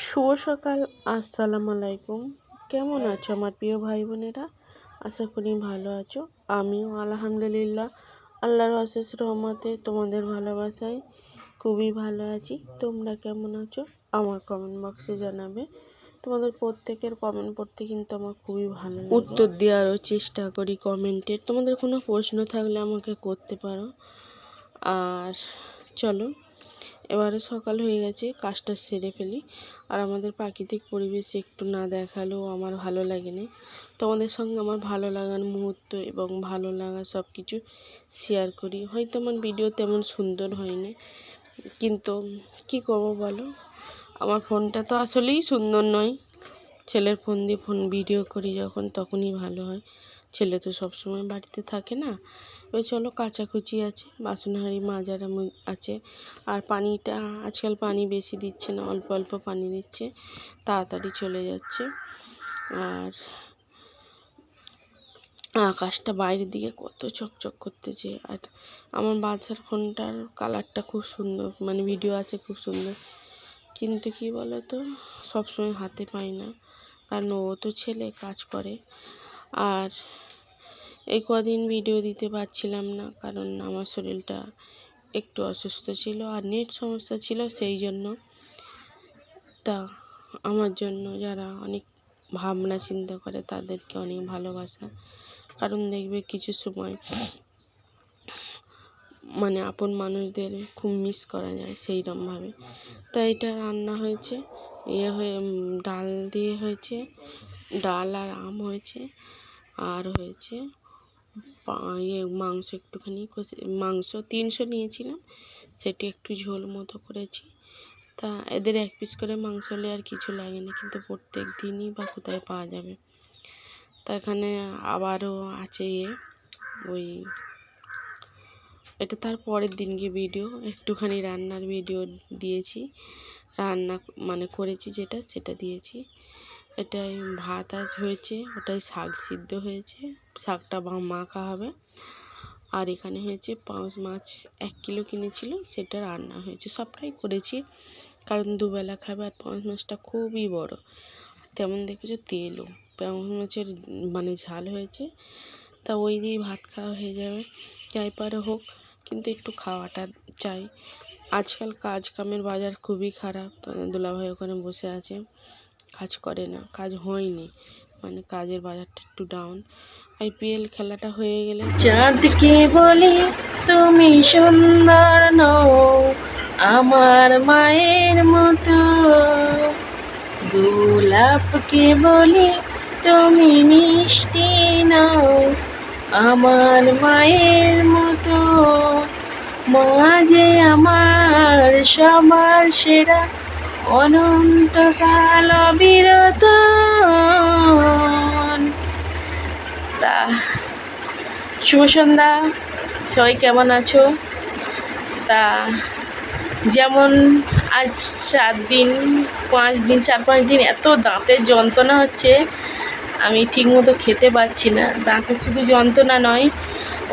শুভ সকাল। আসসালামু আলাইকুম। কেমন আছো আমার প্রিয় ভাই বোনেরা? আশা করি ভালো আছো। আমিও আলহামদুলিল্লাহ আল্লাহর অশেষ রহমতে তোমাদের ভালোবাসায় খুবই ভালো আছি। তোমরা কেমন আছো আমার কমেন্ট বক্সে জানাবে। তোমাদের প্রত্যেকের কমেন্ট পড়তে কিন্তু আমার খুবই ভালো লাগে। উত্তর দেওয়ারও চেষ্টা করি কমেন্টের। তোমাদের কোনো প্রশ্ন থাকলে আমাকে করতে পারো। আর চলো, এবারে সকাল হয়ে গেছে, কাজটা সেরে ফেলি। আর আমাদের প্রাকৃতিক পরিবেশ একটু না দেখালেও আমার ভালো লাগে না। তোমাদের সঙ্গে আমার ভালো লাগার মুহূর্ত এবং ভালো লাগা সব কিছু শেয়ার করি। হয়তো আমার ভিডিও তেমন সুন্দর হয়নি, কিন্তু কি করবো বলো, আমার ফোনটা তো আসলেই সুন্দর নয়। ছেলের ফোন দিয়ে ভিডিও করি যখন, তখনই ভালো হয়। ছেলে তো সবসময় বাড়িতে থাকে না। ওই চলো, কাচাকুচি আছে, বাসন হাঁড়ি মাজার আছে। আর পানিটা আজকাল পানি বেশি দিচ্ছে না, অল্প অল্প পানি দিচ্ছে, তাড়াতাড়ি চলে যাচ্ছে। আর আকাশটা বাইরের দিকে কত চকচক করতেছে। আর আমার বাচ্চার ফোনটার কালারটা খুব সুন্দর, মানে ভিডিও আছে খুব সুন্দর, কিন্তু কি বলো তো, সবসময় হাতে পাই না, কারণ ও তো ছেলে কাজ করে। আর এই কদিন ভিডিও দিতে পারছিলাম না, কারণ আমার শরীরটা একটু অসুস্থ ছিল আর নেট সমস্যা ছিল, সেই জন্য। তা আমার জন্য যারা অনেক ভাবনা চিন্তা করে তাদেরকে অনেক ভালোবাসা, কারণ দেখবে কিছু সময় মানে আপন মানুষদের খুব মিস করা যায় সেইরকমভাবে। তাই এটা রান্না হয়েছে, ডাল দিয়ে হয়েছে, ডাল আর আম হয়েছে। আর হয়েছে মাংস একটুখানি মাংস 300 নিয়েছিলাম, সেটি একটু ঝোল মতো করেছি। তা এদের 1 পিস করে মাংস হলে আর কিছু লাগে না, কিন্তু প্রত্যেক দিনই বা কোথায় পাওয়া যাবে। তা এখানে আবারও আছে ওই এটা তার পরের দিনকে ভিডিও, একটুখানি রান্নার ভিডিও দিয়েছি, রান্না মানে করেছি সেটা দিয়েছি। এটাই ভাত আজ হয়েছে, ওটাই শাক সিদ্ধ হয়েছে, শাকটা মাখা হবে। আর এখানে হয়েছে পাঙাশ মাছ 1 কিলো কিনেছিল, সেটা রান্না হয়েছে। সবটাই করেছি কারণ দুবেলা খাবে। আর পাঙাশ মাছটা খুবই বড়, তেমন দেখেছো তেলও। পাঙাশ মাছের মানে ঝাল হয়েছে, তা ওই দিয়েই ভাত খাওয়া হয়ে যাবে। যাই পারে হোক, কিন্তু একটু খাওয়াটা চাই। আজকাল কাজ কামের বাজার খুবই খারাপ। দুলাভাই ওখানে বসে আছে, কাজ করে না, কাজ হয়নি, মানে কাজের বাজারটা একটু ডাউন। IPL খেলাটা হয়ে গেলে চাঁদকে বলি তুমি সুন্দর নও আমার মায়ের মতো, গোলাপকে বলি তুমি মিষ্টি নও আমার মায়ের মতো, মা যে আমার সবার সেরা অনন্তকাল অবিরত। তা শুভ সন্ধ্যা, সবাই কেমন আছো? তা যেমন আজ 4-5 দিন এত দাঁতের যন্ত্রণা হচ্ছে, আমি ঠিকমতো খেতে পারছি না। দাঁতে শুধু যন্ত্রণা নয়,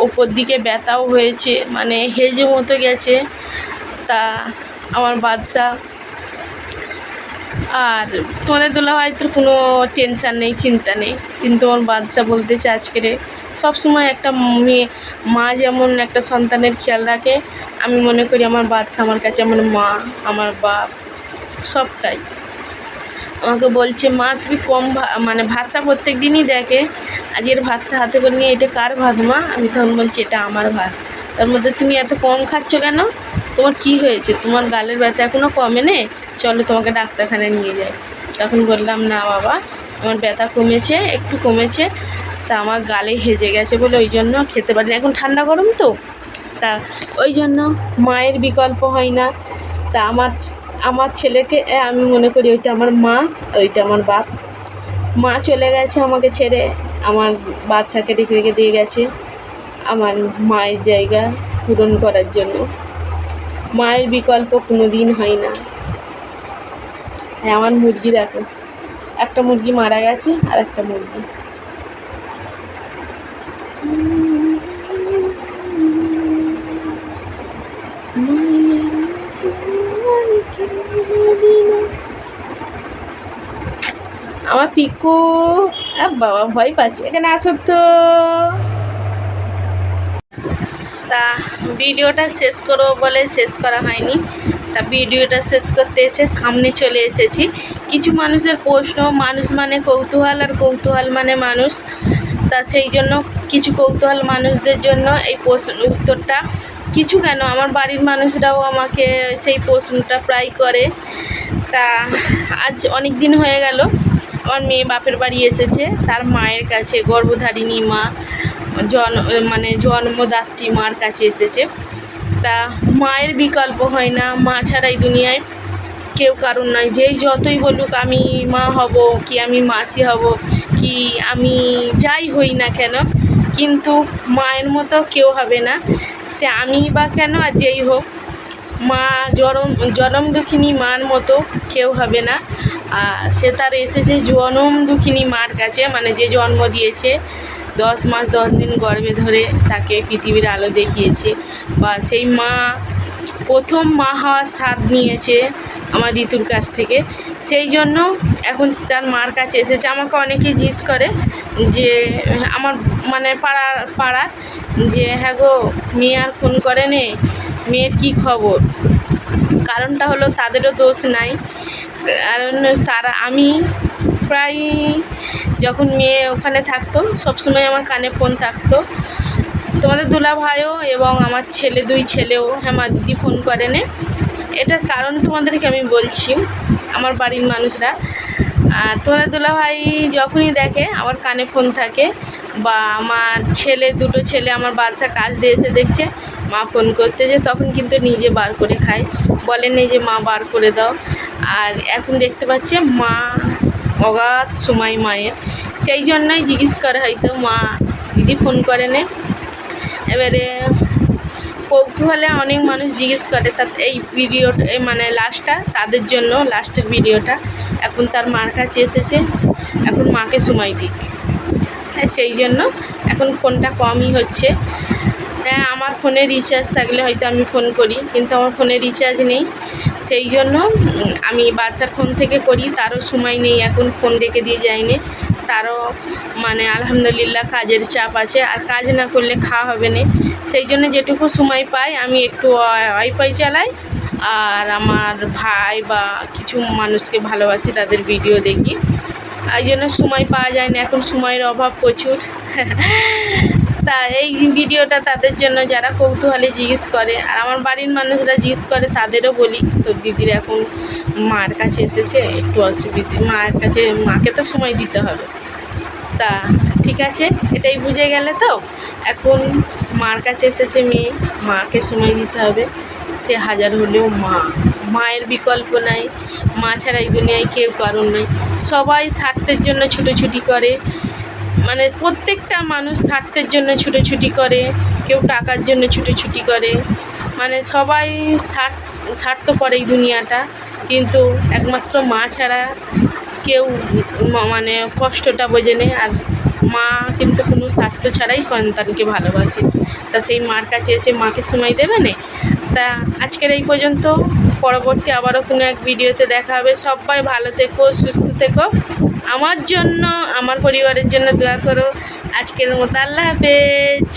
ওপর দিকে ব্যথাও হয়েছে, মানে হেজে মতো গেছে। তা আমার বাদশা আর তোমাদের দুলাভাই তো কোনো টেনশান নেই, চিন্তা নেই, কিন্তু আমার বাদশা বলতেছে আজকের সবসময় একটা মেয়ে মা যেমন একটা সন্তানের খেয়াল রাখে, আমি মনে করি আমার বাচ্চা আমার কাছে আমার মা, আমার বাপ, সবটাই। আমাকে বলছে, মা তুমি কম মানে ভাতটা প্রত্যেক দিনই দেখে, আজকের ভাতটা হাতে করে নিয়ে, এটা কার ভাত মা? আমি তখন বলছি এটা আমার ভাত। তার মধ্যে তুমি এত কম খাচ্ছ কেন? তোমার কি হয়েছে? তোমার গালের ব্যথা এখনও কমে নে, চলো তোমাকে ডাক্তারখানায় নিয়ে যাই। তখন বললাম না বাবা, আমার ব্যথা কমেছে, একটু কমেছে, তা আমার গালে হেজে গেছে বলে ওই জন্য খেতে পারি না। এখন ঠান্ডা গরম তো, তা ওই জন্য মায়ের বিকল্প হয় না। তা আমার ছেলেকে আমি মনে করি ওইটা আমার মা, ওইটা আমার বাপ। মা চলে গেছে আমাকে ছেড়ে, আমার বাচ্চাকে রেখে রেখে দিয়ে গেছে আমার মায়ের জায়গা পূরণ করার জন্য। মায়ের বিকল্প কোনো দিন হয় না। আমার মুরগি দেখো, একটা মুরগি মারা গেছে, আর একটা মুরগি। আমার পিকু বাবা ভয় পাচ্ছে, এখানে আসো তো। তা ভিডিওটা শেষ করবো বলে শেষ করা হয়নি। তা ভিডিওটা শেষ করতে এসে সামনে চলে এসেছি। কিছু মানুষের প্রশ্ন, মানুষ মানে কৌতূহল আর কৌতূহল মানে মানুষ। তা সেই জন্য কিছু কৌতূহল মানুষদের জন্য এই প্রশ্ন উত্তরটা। কিছু কেন, আমার বাড়ির মানুষরাও আমাকে সেই প্রশ্নটা প্রায় করে। তা আজ অনেক দিন হয়ে গেল আমার মেয়ে বাপের বাড়ি এসেছে, তার মায়ের কাছে, গর্ভধারিণী মা, জন্মদাত্রী মার কাছে এসেছে। তা মায়ের বিকল্প হয় না, মা ছাড়া এই দুনিয়ায় কেউ কারণ নয়। যেই যতই বলুক আমি মা হব, কি আমি মাসি হব, কি আমি যাই হই না কেন, কিন্তু মায়ের মতো কেউ হবে না। সে আমি বা কেন আর যেই হোক, মা জনম দুঃখিনী মার মতো কেউ হবে না। আর সে তার এসেছে জনম দুঃখিনী মার কাছে, মানে যে জন্ম দিয়েছে, 10 মাস 10 দিন গর্ভে ধরে তাকে পৃথিবীর আলো দেখিয়েছে, বা সেই মা প্রথম মা হওয়ার স্বাদ নিয়েছে আমার ঋতুর কাছ থেকে। সেই জন্য এখন তার মার কাছে এসেছে। আমাকে অনেকেই জিজ্ঞেস করে যে আমার মানে পাড়ার যে হ্যাঁ গো, মেয়ে আর ফোন করে নে, মেয়ের কী খবর। কারণটা হলো তাদেরও দোষ নাই, কারণ আমি প্রায় যখন মেয়ে ওখানে থাকতো সবসময় আমার কানে ফোন থাকতো। তোমাদের দুলাভাইও এবং আমার ছেলে, 2 ছেলেও হ্যাঁ মা দিদি ফোন করে নে। এটার কারণ তোমাদেরকে আমি বলছি। আমার বাড়ির মানুষরা, তোমাদের দুলাভাই যখনই দেখে আমার কানে ফোন থাকে, বা আমার ছেলে, 2টো ছেলে আমার বাচ্চা কাজ দিয়ে এসে দেখছে মা ফোন করতে, যে তখন কিন্তু নিজে বার করে খায়, বলেন এই যে মা বার করে দাও। আর এখন দেখতে পাচ্ছে মা অগাধ সময় মায়ের, সেই জন্যই জিজ্ঞেস করে হয়তো মা দিদি ফোন করে নে। এবারে কৌতূহলে অনেক মানুষ জিজ্ঞেস করে, তা এই ভিডিওটা মানে লাস্টটা তাদের জন্য, লাস্টের ভিডিওটা। এখন তার মার কাছে এসেছে, এখন মাকে সময় দিক। হ্যাঁ, সেই জন্য এখন ফোনটা কমই হচ্ছে। হ্যাঁ, আমার ফোনে রিচার্জ থাকলে হয়তো আমি ফোন করি, কিন্তু আমার ফোনে রিচার্জ নেই। সেই জন্য আমি বাচ্চার ফোন থেকে করি, তারও সময় নেই, এখন ফোন রেখে দিয়ে যায়নি। তারও মানে আলহামদুলিল্লাহ কাজের চাপ আছে, আর কাজ না করলে খাওয়া হবে না। সেই জন্য যেটুকু সময় পাই আমি একটু ওয়াইফাই চালাই, আর আমার ভাই বা কিছু মানুষকে ভালোবাসি, তাদের ভিডিও দেখি। এই জন্য সময় পাওয়া যায় না, এখন সময়ের অভাব প্রচুর। তা এই ভিডিওটা তাদের জন্য যারা কৌতূহলে জিজ্ঞেস করে, আর আমার বাড়ির মানুষরা জিজ্ঞেস করে, তাদেরও বলি তো দিদির এখন মার কাছে এসেছে, একটু অসুবিধে, মায়ের কাছে, মাকে তো সময় দিতে হবে। তা ঠিক আছে, এটাই বুঝে গেলে তো। এখন মার কাছে এসেছে মেয়ে, মাকে সময় দিতে হবে। সে হাজার হলেও মা, মায়ের বিকল্প নাই, মা ছাড়া এই দুনিয়ায় কেউ কারণ নাই। সবাই স্বার্থের জন্য ছুটোছুটি করে, মানে প্রত্যেকটা মানুষ স্বার্থের জন্য ছুটোছুটি করে, কেউ টাকার জন্য ছুটোছুটি করে, মানে সবাই স্বার্থপর এই দুনিয়াটা। কিন্তু একমাত্র মা ছাড়া কেউ মানে কষ্টটা বোঝে না। আর মা কিন্তু কোনো স্বার্থ ছাড়াই সন্তানকে ভালোবাসে। তা সেই মার কাছে এসে মাকে সময় দেবে না। তা আজকের এই পর্যন্ত, পরবর্তী আবারও কোনো এক ভিডিওতে দেখা হবে। সবাই ভালো থেকো, সুস্থ থেকো, আমার জন্য, আমার পরিবারের জন্য দোয়া করো। আজকের মতো আল্লাহ হাফেজ।